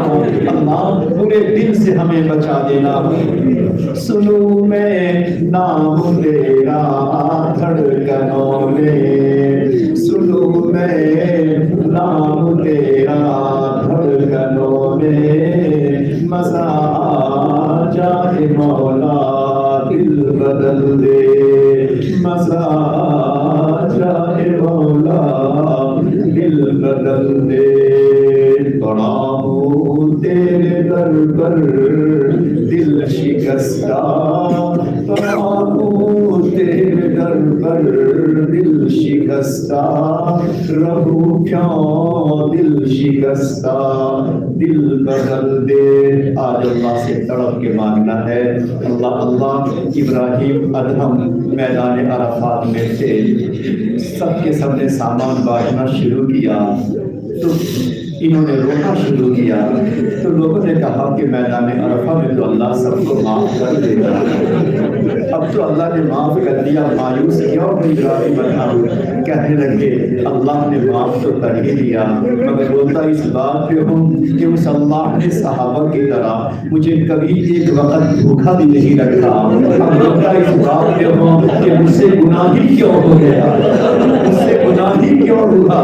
اللہ برے دل سے ہمیں بچا دینا. سنو میں نام تیرا دھڑکنوں میں, سنو میں نام تیرا دھڑکنوں میں, مزہ آ جائے مولا دل بدل دے, مزہ آ جائے مولا دل بدل دے. بڑا ہوں تیرے در پر دل شکستہ, بڑا ہوں تیرے در پر دل شکستہ, رہوں کیوں دل شکستہ دل بدل دے. آج اللہ سے تڑپ کے مانگنا ہے. اللہ اللہ ابراہیم ادہم میدان عرفات میں تھے, سب کے سب نے سامان بانٹنا شروع کیا تو انہوں نے رونا شروع کیا تو لوگوں نے کہا کہ میدان عرفہ میں تو اللہ سب کو معاف کر دے گا. اب تو اللہ نے معاف کر دیا, مایوس کیوں ابراہیم ادہم کہنے لگے اللہ نے معاف تو کر ہی دیا, مگر روتا اس بات پہ ہوں کہ اس اللہ نے صحابہ کی طرح مجھے کبھی ایک وقت بھوکا بھی نہیں رکھا. اب روتا اس بات پہ ہوں کہ مجھ سے گناہ ہی کیوں ہو گیا, مجھ سے گناہ ہی کیوں ہوا.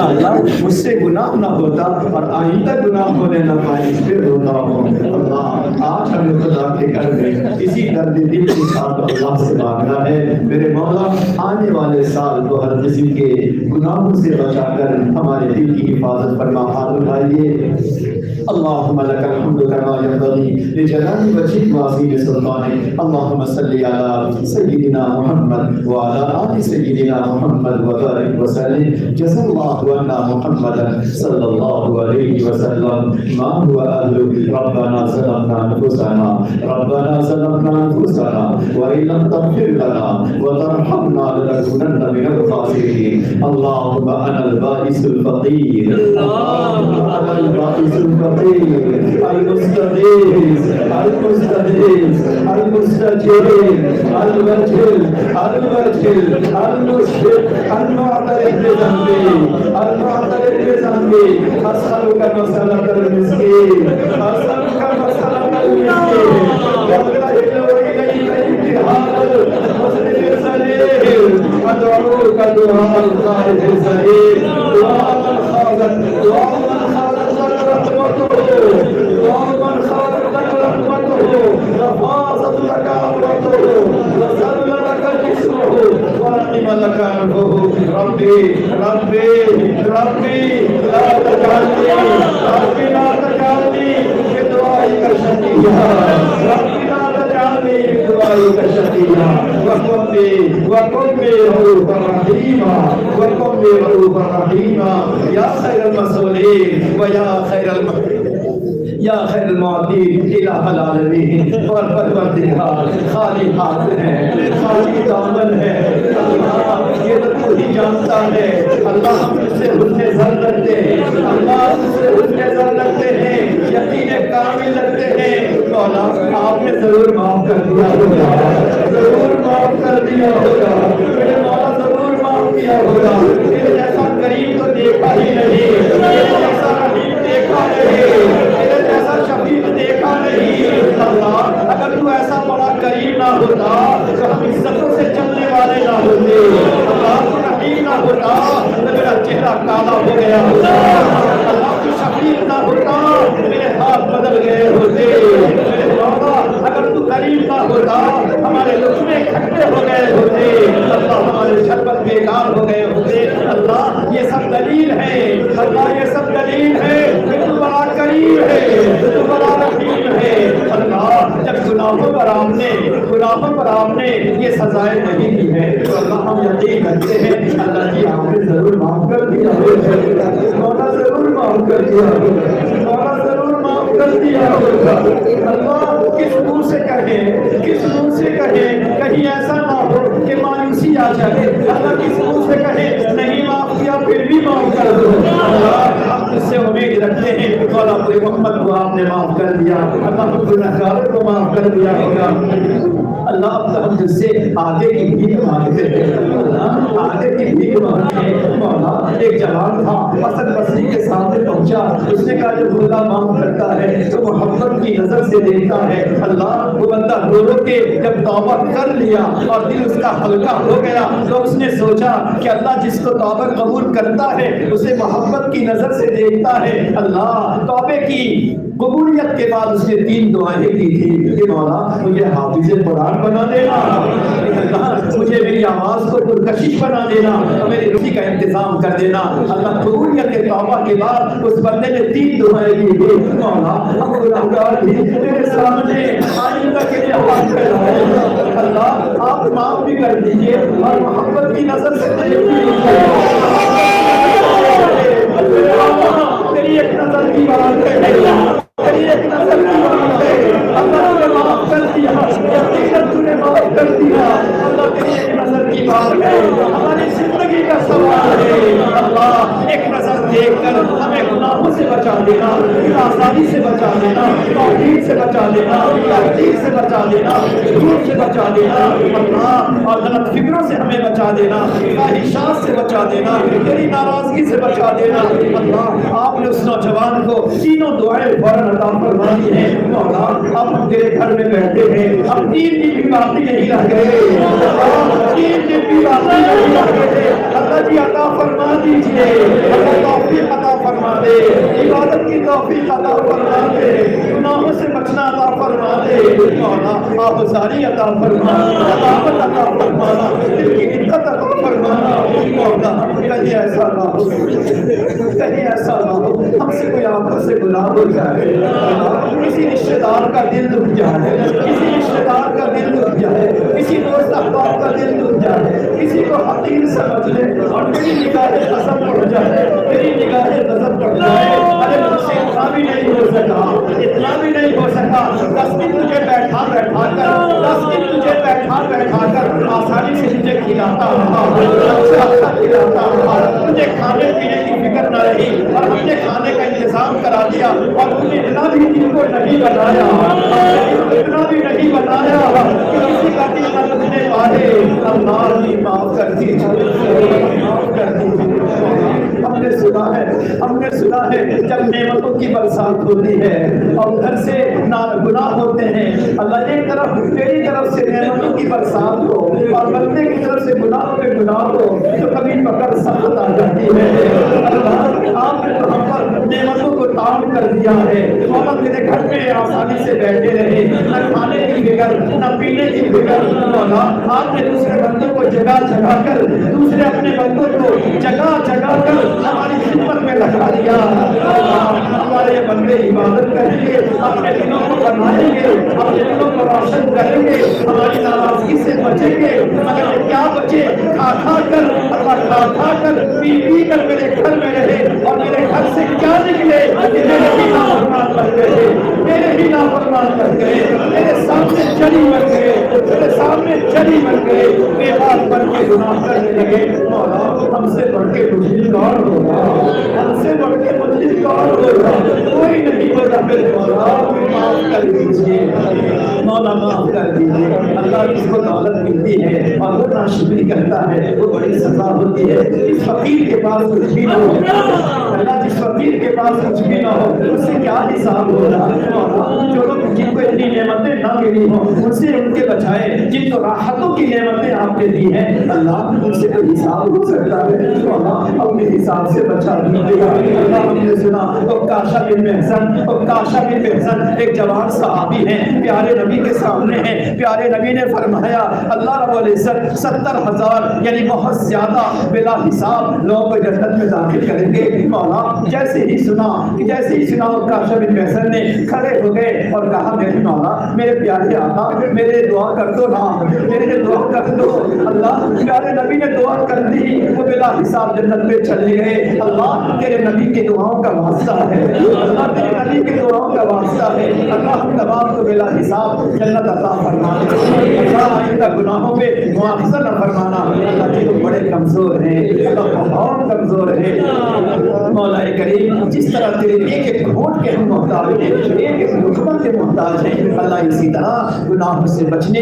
اللہ مجھ سے گناہ نہ ہوتا اور آئندہ گناہ ہونے نہ پائے, اس پہ روتا ہوں. اللہ آج ہمیں خدا کے گھر میں اسی درد دل کے ساتھ اللہ سے مانگنا ہے. میرے مولا آنے والے سال کو ہر قسم کے گناہوں سے بچا کر ہمارے دل کی حفاظت فرما. ہاتھ اٹھائیے. اللهم لك الحمد كما ينبغي لجلال وجهك وعظيم سلطانك. اللهم صل على سيدنا محمد وعلى آل سيدنا محمد وبارك وسلم. جزا الله عنا محمدا صلى الله عليه وسلم ما هو أهله. ربنا ظلمنا أنفسنا, ربنا ظلمنا أنفسنا وإن لم تغفر لنا وترحمنا لنكونن من الخاسرين. اللهم أنا البائس الفقير, اللهم أنا البائس الفقير, المستغيث المستغيث المستجير المجل المجل المشفق المعترف بذنبي المعترف بذنبي. أسألك مسألة المسكين, أسألك مسألة المسكين, وأبتهل إليك ابتهال المسلم السليم. أدعوك دعاء الخائف السليم, دعاء من خالت, دعاء من خالت رحمته, دعاء من خالت رحمته, رفاظت لك أمرته, وسل لك جسمه, ورحم لك أنفه. ربي ربي ربي لا تجعلني, ربي لا تجعلني بدعائك شقيا, ربي لا تجعلني بدعائك شقيا. وكن بي رؤوفا رحيما, وكن بي رؤوفا رحيما. يا خير المسؤولين ويا خير یا خیر المعطین الہ العالمین. اور پروردگار خالی ہاتھ ہے, خالی دامن ہے, اللہ یہ تو تو ہی جانتا ہے. اللہ ہم سے حسن ظن رکھتے ہیں, اللہ ہم سے حسن ظن رکھتے ہیں, یقین کامل رکھتے ہیں. مولا آپ نے ضرور معاف کر دیا ہوگا, ضرور معاف کر دیا ہوگا, میرے مولا ضرور معاف کیا ہوگا. میرے جیسا کریم تو دیکھا ہی نہیں, کالا ہو گیا ہوتا، اللہ تو شفیق نہ ہوتا میرے ہاتھ بدل گئے ہوتے، میرے مولا اگر تو کریم نہ ہوتا ہمارے لقمے کھٹے ہو گئے ہوتے، اللہ ہمارے شربت بیکار ہو گئے ہوتے۔ اللہ یہ سب دلیل ہے، اللہ یہ سب دلیل ہے کہ تو بڑا کریم ہے، تو بڑا رحیم ہے۔ اللہ جب گناہوں پر آپ نے یہ سزائیں نہیں کی ہے تو اللہ ہم یقین کرتے ہیں اللہ جی آپ نے ضرور معاف کر دیا ہوگا، مولا ضرور معاف کر دیا ہوگا، مولا ضرور معاف کر دیا ہوگا۔ اللہ کس منہ سے کہیں کہیں ایسا نہ ہو کہ مایوسی آ جائے، اللہ کس منہ سے کہیں نہیں معاف کیا پھر بھی معاف کر دو۔ اللہ ہم اس سے امید رکھتے ہیں مولا پورے محمد کو آپ نے معاف کر دیا، اللہ گنہگاروں کو معاف کر دیا ہوگا۔ اللہ اب تو ہم جس سے آگے کی بھیک مانگتے ہیں، اللہ آگے کی بھیک مانگتے ہیں۔ مولا ایک جوان تھا حسن بصری کے سامنے پہنچا، اس نے کہا جو بندہ معاف کرتا ہے تو محبت کی نظر سے دیکھتا ہے، اللہ وہ بندہ رو رو کے جب توبہ کر لیا اور دل اس کا ہلکا ہو گیا تو اس نے سوچا کہ اللہ جس کو توبہ قبول کرتا ہے اسے محبت کی نظر سے دیکھتا ہے۔ اللہ توبے کی قبولیت کے بعد اس نے 3 دعائیں کی تھی کہ مولا مجھے حافظ قرآن بنا دینا، اللہ مجھے میری آواز کو پرکشش بنا دینا اور میری روٹی کا انتظام کر دینا۔ اللہ قبولیت کے توبہ کے بعد اس بندے نے 3 دعائیں کی تھی، مولا ہم گنہگار بھی میرے سامنے آئندہ کے لیے ہاتھ پھیلائے، اللہ آپ معاف بھی کر دیجئے اور محبت کی نظر سے دیکھیے۔ تیری ایک نظر کی بات ہے، تیری ایک نظر کی بات ہے، اللہ نے معاف کر دیا، یقیناً تو نے معاف کر دیا، اللہ تیری ایک نظر کی بات ہے، ہماری زندگی کا سوال ہے۔ اللہ ایک نظر دیکھ کر ہمیں گناہوں سے بچا دینا، آسانی سے بچا دینا، توحید سے بچا دینا، تحقیق سے بچا دینا، جھوٹ سے بچا دینا، اللہ اور غلط فکروں سے ہمیں بچا دینا، خواہشات سے بچا دینا، تیری ناراضگی سے بچا دینا۔ اللہ آپ نے اس نوجوان کو 3 دعائیں فوراً عطا فرما دی ہیں۔ مولا اب ہم تیرے گھر میں بیٹھے ہیں، اب 3 دن بھی باقی نہیں رہ گئے، 3 دن بھی باقی نہیں رہ گئے، اللہ جی عطا فرما دیجئے، اللہ توفیق عطا فرما دے، عبادت کی توفیق عطا فرما دے، گناہوں سے بچنا عطا فرما دے، مولا آبزاری عطا فرما، عطاوت عطا فرمانا، دل کی عزت عطا فرمانا۔ مولا کہیں ایسا نہ ہو، کہیں ایسا نہ ہو ہم سے کوئی آپس سے گناہ ہو جائے، کسی رشتہ دار کا دل دکھ جائے، کسی رشتہ دار کا دل دکھ جائے، کسی دوست احباب کا دل دکھ جائے، کسی کو حقیر سمجھ لے اور میری نگاہ غضب پڑ جائے، میری نگاہ غضب پڑ جائے، ارے مجھ سے اتنا بھی نہیں ہو سکا، اتنا بھی نہیں ہو سکا، 10 دن تجھے بیٹھا کر 10 دن تجھے بیٹھا کر آسانی سے تجھے کھلاتا رہا، اچھا کھلاتا رہا، تجھے کھانے پینے کی فکر نہ رہی اور ہم نے کھانے کا انتظام کرا دیا اور تم نے اتنا بھی دل کو نہیں بنایا، اتنا بھی نہیں بنایا کہ کسی کا دل نہ دکھنے پائے۔ اللہ بھی معاف کر دیجیے، معاف کر دیجیے۔ ہم نے سنا ہے جب نعمتوں کی برسات ہوتی ہے اور ادھر سے گناہ ہوتے ہیں، اللہ ایک طرف تیری طرف سے نعمتوں کی برسات ہو اور بندے کی طرف سے گناہ پہ گناہ ہو تو کبھی پکڑ سخت آ جاتی ہے۔ اللہ آپ نے تو ہم پر نعمتوں کو تام کر دیا ہے، اور میرے گھر میں آسانی سے بیٹھے رہے، نہ کھانے کی فکر نہ پینے کی فکر۔ مولا آپ نے دوسرے بندوں کو جگہ جگہ کر، دوسرے اپنے بندوں کو جگہ جگہ کر ہماری خدمت میں لگا دیا۔ ہمارے بندے عبادت کریں گے، اپنے دلوں کو بنائیں گے، اپنے دلوں کو روشن کریں گے، ہماری ناراضگی سے بچیں گے، مگر کیا بچے کھا کھا کر، اللہ کھا کھا کر پی پی کر میرے گھر میں رہے اور میرے گھر سے کیا نکلے کہ میرے ہی نافرمان بن گئے، میرے ہی نافرمان بن گئے، میرے سامنے جری بن گئے، میرے سامنے جری بن گئے، بے بات بن کے گناہ کرنے لگے۔ مولا ہم سے بڑھ کے مجھے کار ہوگا، ہم سے بڑھ کے مجھے کار ہوگا، کوئی نہیں ہوگا۔ پھر مولا معاف کر دیجیے، مولا معاف کر دیجیے۔ اللہ جس کو دولت ملتی ہے اور وہ ناشکری کرتا ہے وہ بڑی سزا ہوتی ہے۔ اس فقیر کے پاس کچھ بھی نہ ہو، اللہ جس فقیر کے پاس کچھ بھی نہ ہو اس سے کیا حساب ہو رہا ہے؟ جو لوگ جن کو اتنی نعمتیں نہ ملی ہوں ان سے ان کے بچائے، جن کو راحتوں کی نعمتیں آپ نے دی ہیں اللہ ان سے کوئی حساب ہو سکتا ہے تو اللہ اپنے حساب سے بچا دیجیے گا۔ اللہ ہم نے سنا عکاشہ بن محصن ایک جوان صحابی ہیں، پیارے نبی کے سامنے ہیں، پیارے نبی نے فرمایا اللہ رب العزت 70,000 یعنی بہت زیادہ بلا حساب لوگوں کو جنت میں داخل کریں گے۔ مولا جیسے ہی سنا عکاشہ بن محصن نے کھڑے ہو گئے اور کہا میرے مولا میرے پیارے آقا میرے دعا کر دو نا، میرے دعا کر دو۔ اللہ پیارے نبی نے دعا کر دی، وہ بلا حساب جنت میں چلے گئے۔ اللہ تیرے نبی کی دعاؤں کا واسطہ ہے، اللہ تیرے نبی کی دعاؤں کا واسطہ ہے، اللہ ہم تمام کو بلا حساب جنت عطا فرمانا، اللہ آئندہ گناہوں پہ مواخذہ نہ فرمانا۔ اللہ جی تم بڑے کمزور ہیں، اللہ بہت کمزور ہے۔ مولا کریم جس طرح تیرے ایک ایک گھونٹ کے ہم محتاج ہیں، ایک ایک لقمہ کے محتاج ہیں، اللہ اسی طرح گناہوں سے بچنے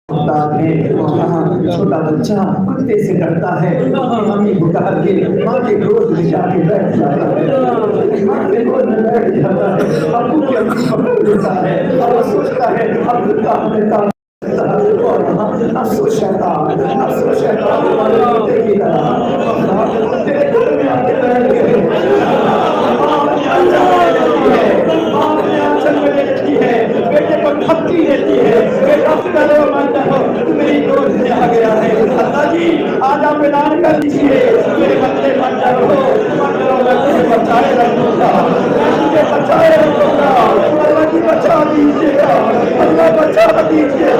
چھوٹا بچہ کتے سے ڈرتا ہے، مامی بکا کے ماں کے گود میں جا کے بیٹھ جاتا ہے، ماں کے گود میں بیٹھ جاتا ہے، ابو کی اپنی پکڑ لیتا ہے اور وہ سوچتا ہے اب کا ہمیں کا شیطان ہمارے کتے کی طرح تیرے گھر میں آ کے بیٹھ گئے، بیٹے کو دھمکی دیتی ہے، بیٹا کرو مانتا ہو میری گود میں آ گیا ہے۔ اللہ جی آج آپ اعلان کر دیجیے میرے بچے بن جاؤ، میں تجھے بچائے رکھوں گا، میں تجھے بچائے رکھوں گا، اللہ جی بچا دیجیے گا، اللہ بچا دیجیے گا،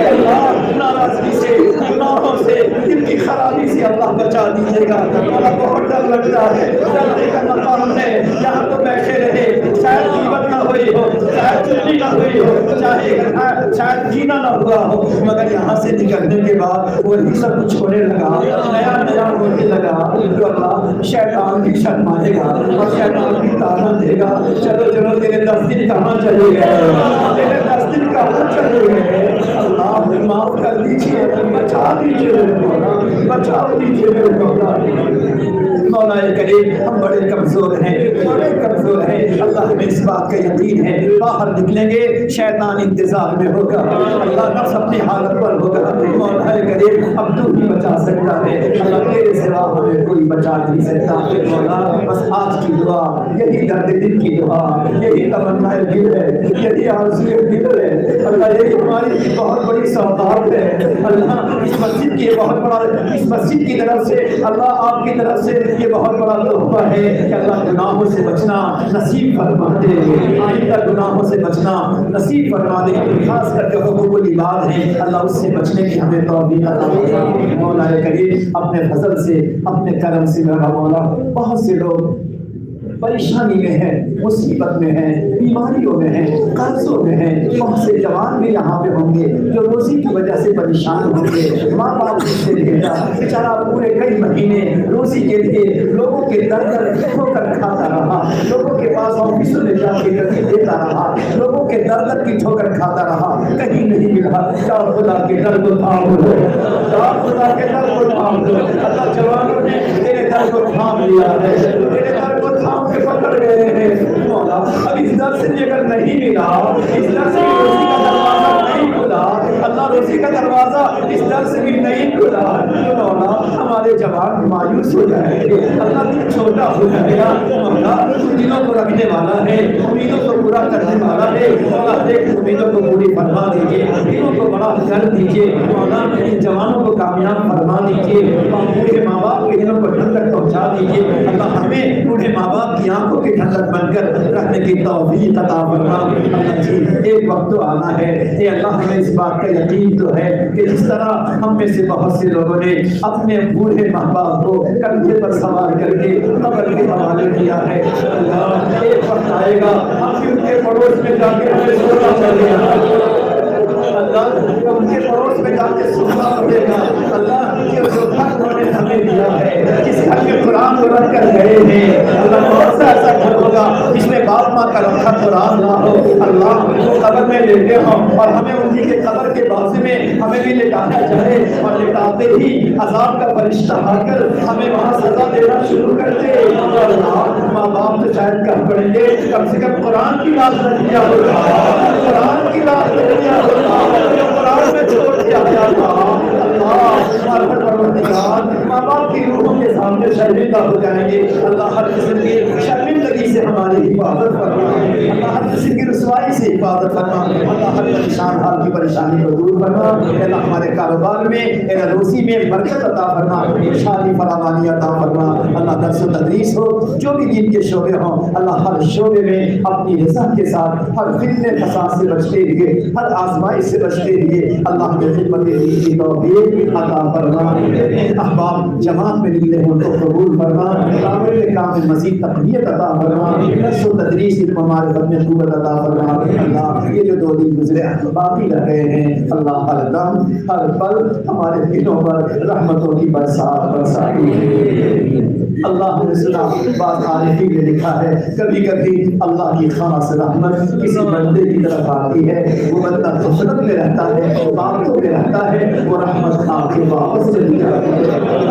اللہ ناراضگی سے گناہوں سے دل کی خرابی سے اللہ بچا دیجیے گا۔ اللہ بہت ڈر لگتا ہے، ڈرنے کا مطلب ہم نے یہاں تو بیٹھے رہے، شاید قیمت نہ ہوئی ہو، شاید چنی نہ ہوئی ہو، شاید جینا نہ ہوا ہو، مگر یہاں سے نکلنے کے بعد وہی سب کچھ ہونے لگا، نیا ہونے لگا تو اللہ شیطان بھی شرمائے گا اور شیطان بھی تانا دے گا، چلو چلو تیرے 10 دن کہاں چلے گئے، تیرے 10 دن کہاں چلے گئے، اللہ معاف کر دیجیے، بچا دیجیے میرے مولا، بچا دیجیے میرے مولا۔ مولا کریم ہم بڑے کمزور ہیں، بڑے کمزور ہیں، اللہ ہمیں اس بات کا یقین ہے باہر نکلیں گے شیطان انتظار میں ہوگا، اللہ نفس اپنی حالت پر ہوگا، مولا کریم اب تو ہی بچا سکتا ہے، اللہ تیرے سوا ہمیں کوئی بچا نہیں سکتا۔ مولا بس آج کی دعا یہی درد دل کی دعا، یہی تمنا دل ہے، یہی آرزو دل ہے، اللہ یہی ہماری بہت بڑی سوغات ہے، اللہ اس مسجد کی بہت بڑا، اس مسجد کی طرف سے اللہ آپ کی طرف سے یہ بہت بڑا تحفہ ہے کہ اللہ گناہوں سے بچنا نصیب فرما دے، آئندہ گناہوں سے بچنا نصیب فرما دے، خاص کر کے حقوق العباد ہیں اللہ اس سے بچنے کی ہمیں توفیق عطا فرما۔ مولا کریم اپنے فضل سے اپنے کرم سے میرا مولا بہت سے لوگ پریشانی میں ہے، مصیبت میں ہے، بیماریوں میں ہے، قرضوں میں ہے، بہت سے جوان بھی یہاں پہ ہوں گے جو روزی کی وجہ سے پریشان ہوں گے، ماں باپ سے بھیجا بیچارہ پورے کئی مہینے روزی کے لیے لوگوں کے در کھو کر کھاتا رہا، لوگوں کے پاس آفسوں میں جا کے دیتا رہا، لوگوں کے در کی ٹھوکر کھاتا رہا، کہیں نہیں ملا، یا خدا کے در کو تھام دو، یا خدا کے در کو تھام دو، اللہ جوانوں نے تیرے در کو تھام لیا ہے، تیرے در کو تھام کے پکڑ گئے ہیں مولا، اب اس در سے اگر نہیں ملا، اس در سے روزی کا دروازہ نہیں کھلا، اللہ روزی کا دروازہ اس در سے بھی نہیں کھلا تو مولا ہمارے جوان مایوس ہو جائیں گے، اللہ دل چھوٹا ہو جائے گا، مولا تو دلوں کو رکھنے والا ہے، امیدوں کو پورا کرنے والا ہے، مولا دیکھ امیدوں کو پوری فرما دیجیے، دلوں کو بڑا کر دیجیے، مولا ان جوانوں کو کامیاب فرما دیجیے، بوڑھے ماں باپ کے دلوں کو ٹھنڈک پہنچا دیجیے، اللہ ہمیں بوڑھے ماں باپ کی آنکھوں کی ٹھنڈک بن کر رہنے کی توفیق عطا فرما۔ اللہ جی ایک وقت تو آنا ہے، اے اللہ ہمیں اس بات کا یقین تو ہے کہ جس طرح ہم میں سے بہت سے لوگوں نے اپنے بوڑھے ماں باپ کو کندھے پر سوار کر کے قبر کے حوالے کیا ہے، اللہ ایک وقت آئے گا ہم بھی ان کے پڑوس میں جا کے ہمیں سونا پڑے گا، اللہ ان کے پڑوس میں جا کے سونا پڑے گا، اللہ یہ جو گھر انہوں نے ہمیں دیا ہے، جس گھر میں قرآن کو رکھ کر گئے ہیں، اللہ بہت سا ایسا گھر ہوگا جس میں باپ ماں کا رکھا قرآن نہ ہو، اللہ وہ قبر میں لیٹے ہوں اور ہمیں ان کی قبر کے بازو میں ہمیں بھی لٹایا جائے اور لٹاتے ہی عذاب کا فرشتہ آ کر ہمیں وہاں سزا دینا شروع کر دے، اللہ ماں باپ تو شاید کم پڑیں گے، کم سے کم قرآن کی بات نہ کیا ہوتا، قرآن کی بات نہ کیا ہوتا، قرآن میں چھوڑ دیا گیا تھا۔ ماں باپ کی روحوں کے سامنے شرمندہ ہو جائیں گے۔ اللہ ہر قسم کی شرمندگی سے ہماری حفاظت فرما، اللہ ہر قسم کی رسوائی سے حفاظت فرما، اللہ ہر پریشان حال کی پریشانی کو دور فرما، اللہ ہمارے کاروبار میں روزی میں برکت عطا فرما، خوشحالی فراوانی عطا فرما، اللہ درس و تدریس ہو، جو بھی دین کے شعبے ہوں، اللہ ہر شعبے میں اپنی رضا کے ساتھ ہر فتنے فساد سے بچتے ہوئے، ہر آزمائش سے بچتے ہوئے اللہ کے خدمت دین کی توفیق عطا فرما۔ احباب جماعت میں نکلے ہوں تو قبول فرما، کامل کے کام میں مزید تقویت عطا فرما، درس و تدریس علم و معرفت میں قوت عطا فرما۔ اللہ یہ جو 2 دن گزرے باقی رہ گئے ہیں، اللہ ہر دم ہر پل ہمارے دلوں پر رحمتوں کی برسات برساتی۔ اللہ نے سنا بات عارفی نے لکھا ہے، کبھی کبھی اللہ کی خاص رحمت کسی بندے کی طرف آتی ہے، وہ بندہ غفلت میں رہتا ہے، باتوں میں رہتا ہے، وہ رحمت آپ کے واپس چلی جاتی ہے۔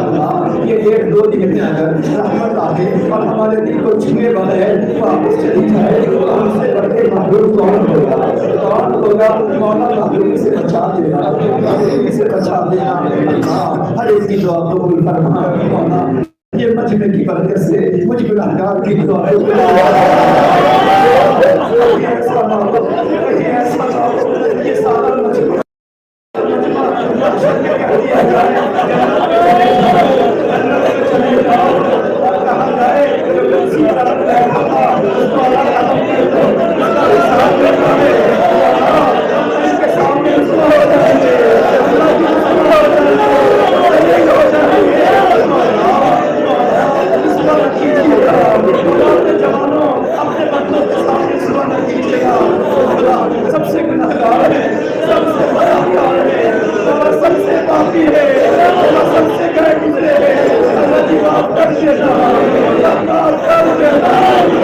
اللہ یہ 1-2 دن میں اگر رحمت آئے اور ہمارے دل کو چھوئے بغیر واپس چلی جائے تو ہم سے بڑھ کے محبوب کون ہوگا؟ کون ہوگا؟ مولا محبوب سے بچا دینا، محبوب سے بچا دینا۔ اللہ ہر ایک کی دعا قبول فرما۔ مولا یہ مجمع کی برکت سے مجھ گناہگار کی دعا یہ سارا مجمع سب سے گناہگار ہے، سب سے گناہگار ہے، سب سے پاپی ہے، سب سے گئے گزرے ہیں۔ اللہ کی معاف کر دینا، اللہ معاف کر دینا،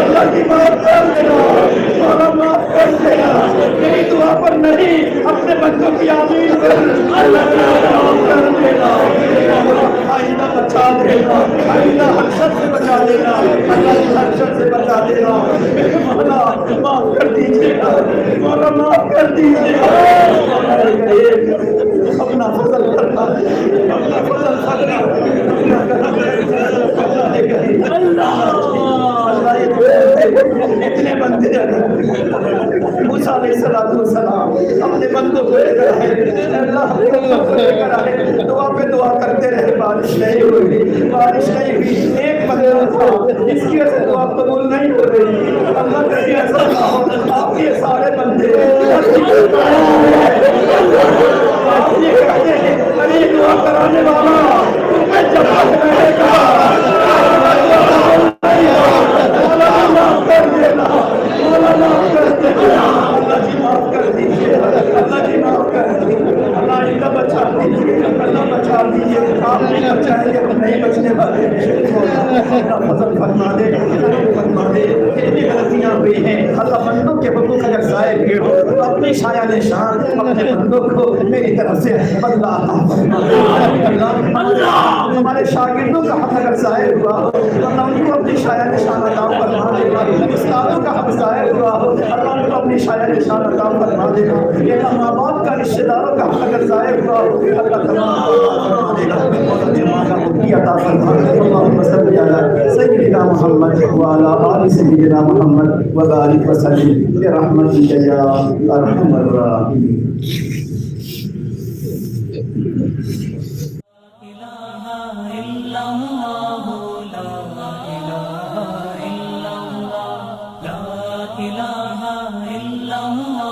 اللہ کی معاف کر دینا، مولا معاف کر دینا۔ میری دعا پر نہیں، اپنے بندوں کی آمین پر اللہ کی معاف کر دینا۔ آئندہ بچا دینا، آئندہ ہر شر سے بچا دینا، اللہ کی ہر شر سے بچا دینا۔ مولا معاف کر دیجیے گا، مولا معاف کر دیجیے گا۔ اپنا فضل کرنا، اپنا فضل کرنا۔ اتنے بندے موسیٰ علیہ السلام اپنے بندوں کو لے کر آئے، اللہ کو لے کر آئے، دعا پہ دعا کرتے رہے، بارش نہیں ہوئی، بارش نہیں ہوئی۔ ایک بندہ تھا جس کی وجہ سے دعا قبول نہیں ہو رہی۔ اللہ کہیں ایسا نہ ہو آپ کے سارے بندے آپ یہ کہتے ہیں ارے دعا کرانے والا تمہیں جواب رہے گا، مولا معاف کر دینا، مولا معاف کر دینا۔ اللہ جی معاف کر دیجیے، اللہ جی معاف کر دیجیے، اللہ آئندہ بچا دیجیے، اللہ بچا دیجیے۔ آپ نہیں بچائیں گے ہم نہیں بچنے والے۔ اللہ فضل فرما دے، فرما دے۔ اتنی غلطیاں ہوئی ہیں، اللہ بندوں کے حقوق اگر ضائع ہوئے ہو تو اپنے شایع نشان اپنے بندوں کو میری طرف سے بدلہ عطا فرما دے۔ اللہ ہمارے شاگردوں کا حق اگر ضائع ہوا ہو اللہ ان کو اپنی شایع نشان عطا فرما دے۔ استادوں کا حق ضائع ہوا ہو اللہ ان کو اپنی شایع نشان عطا فرما دے۔ اللہ ماں باپ کا رشتہ داروں کا حق اگر ضائع ہوا ہو اللہ تمام فرما دے گا۔ مولا جماعت کا مفتی عطا فرما دے۔ اللهم صل على سيدنا محمد وعلى آل سيدنا محمد وبارك وسلم برحمتك يا ارحم الراحمين۔ إله إلا الله